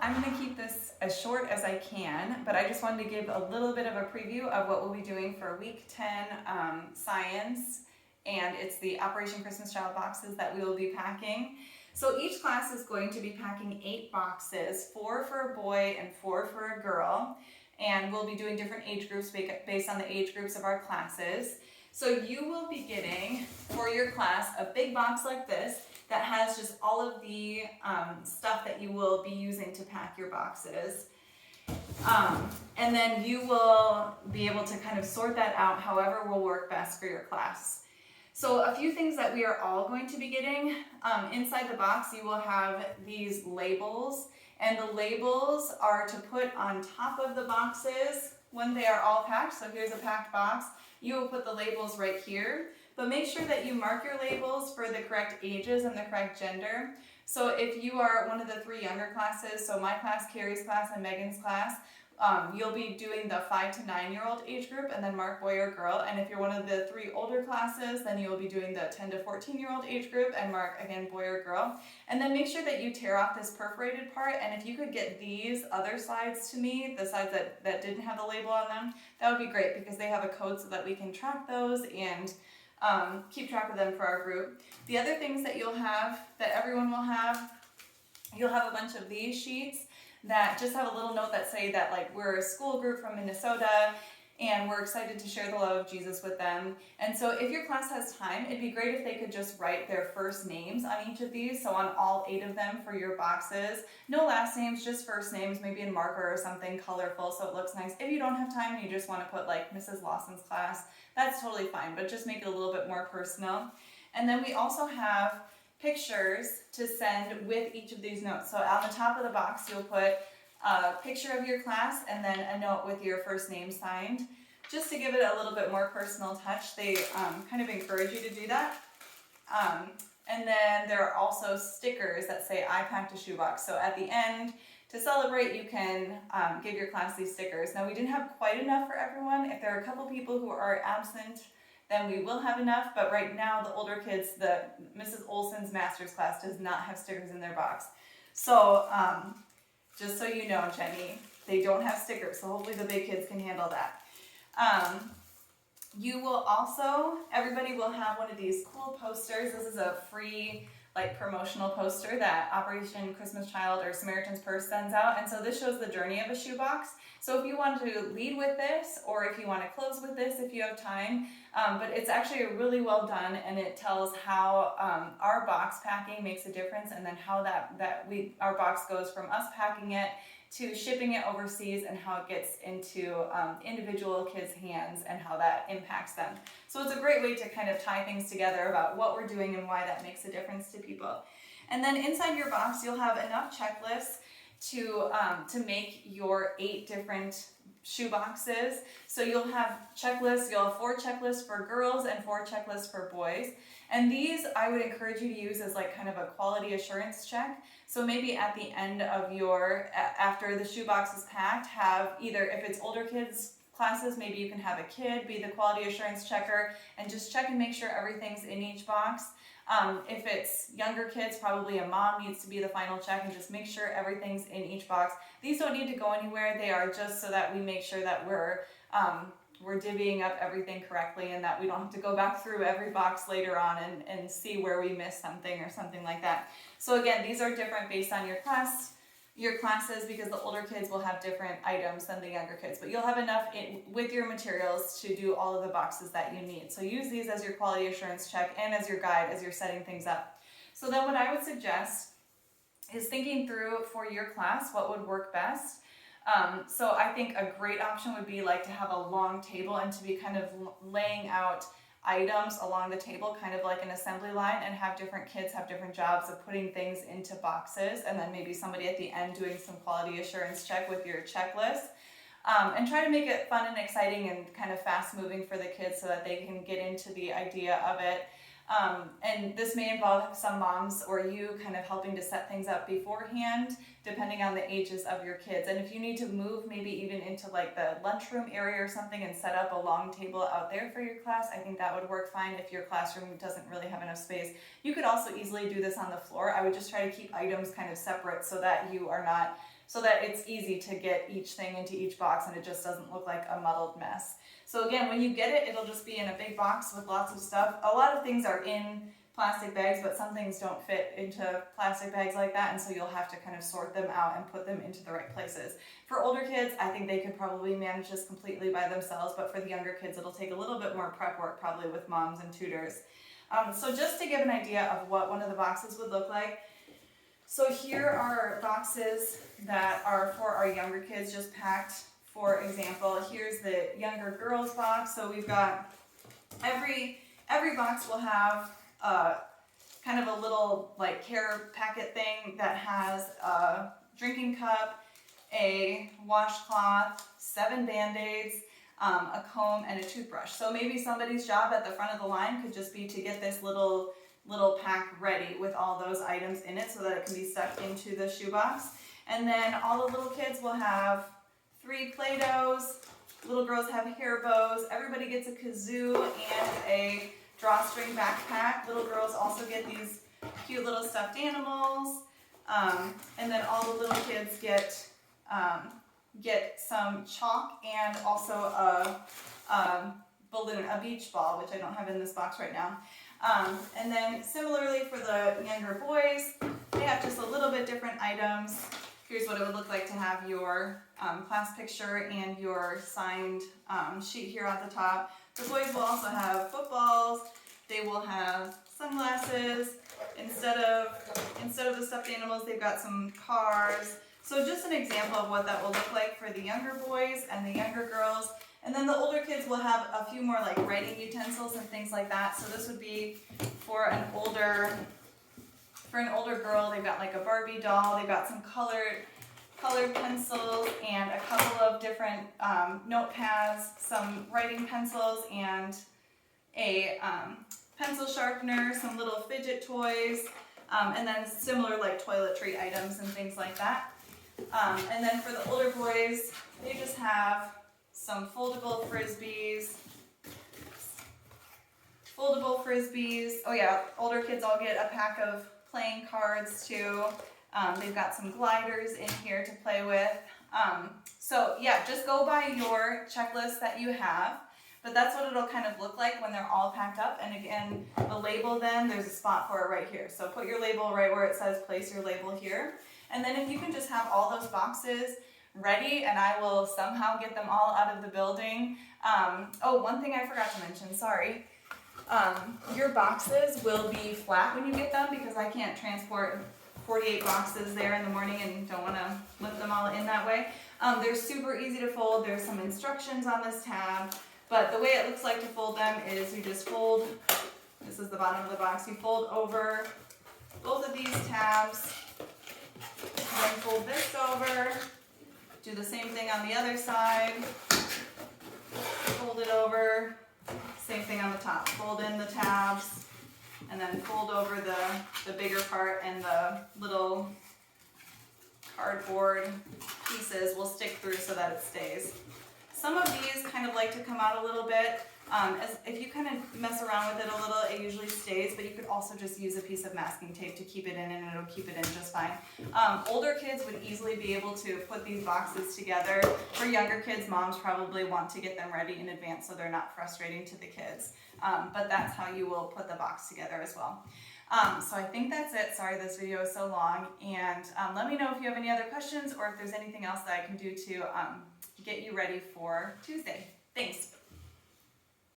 I'm going to keep this as short as I can, but I just wanted to give a little bit of a preview of what we'll be doing for week 10 science, and it's the Operation Christmas Child boxes that we will be packing. So each class is going to be packing 8 boxes, 4 for a boy and 4 for a girl, and we'll be doing different age groups based on the age groups of our classes. So you will be getting, for your class, a big box like this that has just all of the stuff that you will be using to pack your boxes. And then you will be able to kind of sort that out however will work best for your class. So a few things that we are all going to be getting. Inside the box you will have these labels, and the labels are to put on top of the boxes when they are all packed. So here's a packed box. You will put the labels right here, but make sure that you mark your labels for the correct ages and the correct gender. So if you are one of the 3 younger classes, so my class, Carrie's class, and Megan's class, you'll be doing the 5 to 9-year-old age group and then mark boy or girl. And if you're one of the 3 older classes, then you will be doing the 10 to 14-year-old age group and mark again boy or girl. And then make sure that you tear off this perforated part, and if you could get these other sides to me, the sides that didn't have the label on them, that would be great because they have a code so that we can track those and keep track of them for our group. The other things that you'll have, that everyone will have, you'll have a bunch of these sheets that just have a little note that say that like we're a school group from Minnesota and we're excited to share the love of Jesus with them. And so if your class has time, it'd be great if they could just write their first names on each of these, so on all 8 of them for your boxes. No last names, just first names, maybe in marker or something colorful so it looks nice. If you don't have time and you just want to put like Mrs. Lawson's class, that's totally fine, but just make it a little bit more personal. And then we also have pictures to send with each of these notes. So on the top of the box you'll put a picture of your class and then a note with your first name signed, just to give it a little bit more personal touch. They kind of encourage you to do that. And then there are also stickers that say I packed a shoebox. So at the end, to celebrate, you can give your class these stickers. Now we didn't have quite enough for everyone. If there are a couple people who are absent, then we will have enough, but right now the older kids, the Mrs. Olson's master's class does not have stickers in their box. So just so you know, Jenny, they don't have stickers, so hopefully the big kids can handle that. You will also, everybody will have one of these cool posters. This is a free like promotional poster that Operation Christmas Child or Samaritan's Purse sends out, and so this shows the journey of a shoebox. So if you want to lead with this, or if you want to close with this if you have time, but it's actually really well done, and it tells how our box packing makes a difference, and then how our box goes from us packing it to shipping it overseas, and how it gets into individual kids' hands and how that impacts them. So it's a great way to kind of tie things together about what we're doing and why that makes a difference to people. And then inside your box you'll have enough checklists to make your 8 different shoe boxes. So you'll have checklists, you'll have 4 checklists for girls and 4 checklists for boys. And these I would encourage you to use as like kind of a quality assurance check. So maybe at the end of after the shoebox is packed, have either, if it's older kids classes, maybe you can have a kid be the quality assurance checker and just check and make sure everything's in each box. If it's younger kids, probably a mom needs to be the final check and just make sure everything's in each box. These don't need to go anywhere. They are just so that we make sure that we're divvying up everything correctly and that we don't have to go back through every box later on and see where we missed something or something like that. So again, these are different based on your classes, because the older kids will have different items than the younger kids, but you'll have enough with your materials to do all of the boxes that you need. So use these as your quality assurance check and as your guide as you're setting things up. So then what I would suggest is thinking through for your class what would work best. So I think a great option would be like to have a long table and to be kind of laying out items along the table, kind of like an assembly line, and have different kids have different jobs of putting things into boxes, and then maybe somebody at the end doing some quality assurance check with your checklist. And try to make it fun and exciting and kind of fast moving for the kids so that they can get into the idea of it. And this may involve some moms or you kind of helping to set things up beforehand, depending on the ages of your kids. And if you need to move maybe even into like the lunchroom area or something and set up a long table out there for your class, I think that would work fine if your classroom doesn't really have enough space. You could also easily do this on the floor. I would just try to keep items kind of separate so that you are not so that it's easy to get each thing into each box and it just doesn't look like a muddled mess. So again, when you get it, it'll just be in a big box with lots of stuff. A lot of things are in plastic bags, but some things don't fit into plastic bags like that, and so you'll have to kind of sort them out and put them into the right places. For older kids, I think they could probably manage this completely by themselves, but for the younger kids, it'll take a little bit more prep work, probably with moms and tutors. So just to give an idea of what one of the boxes would look like, so here are boxes that are for our younger kids, just packed. For example, here's the younger girls box. So we've got every box will have kind of a little like care packet thing that has a drinking cup, a washcloth, 7 Band-Aids, a comb, and a toothbrush. So maybe somebody's job at the front of the line could just be to get this little pack ready with all those items in it so that it can be stuck into the shoebox. And then all the little kids will have 3 Play-Dohs, little girls have hair bows, everybody gets a kazoo and a drawstring backpack. Little girls also get these cute little stuffed animals, and then all the little kids get some chalk and also a balloon, a beach ball, which I don't have in this box right now. And then similarly for the younger boys, they have just a little bit different items. Here's what it would look like to have your class picture and your signed sheet here at the top. The boys will also have footballs. They will have sunglasses. Instead of the stuffed animals, they've got some cars. So just an example of what that will look like for the younger boys and the younger girls. And then the older kids will have a few more like writing utensils and things like that. So this would be for an older girl. They've got like a Barbie doll. They've got some colored pencils and a couple of different notepads, some writing pencils and a pencil sharpener, some little fidget toys, and then similar like toiletry items and things like that. And then for the older boys, they just have some foldable frisbees. Oh yeah, older kids all get a pack of playing cards too. They've got some gliders in here to play with. So yeah, just go by your checklist that you have. But that's what it'll kind of look like when they're all packed up. And again, the label then, there's a spot for it right here. So put your label right where it says place your label here. And then if you can just have all those boxes ready, and I will somehow get them all out of the building. Oh, one thing I forgot to mention, sorry. Your boxes will be flat when you get them because I can't transport 48 boxes there in the morning and don't want to lift them all in that way. They're super easy to fold. There's some instructions on this tab. But the way it looks like to fold them is you just fold, this is the bottom of the box, you fold over both of these tabs, then fold this over, do the same thing on the other side, fold it over, same thing on the top, fold in the tabs, and then fold over the bigger part, and the little cardboard pieces will stick through so that it stays. Some of these kind of like to come out a little bit. If you kind of mess around with it a little, it usually stays, but you could also just use a piece of masking tape to keep it in and it'll keep it in just fine. Older kids would easily be able to put these boxes together. For younger kids, moms probably want to get them ready in advance so they're not frustrating to the kids. But that's how you will put the box together as well. So I think that's it. Sorry this video is so long. And let me know if you have any other questions or if there's anything else that I can do to get you ready for Tuesday. Thanks.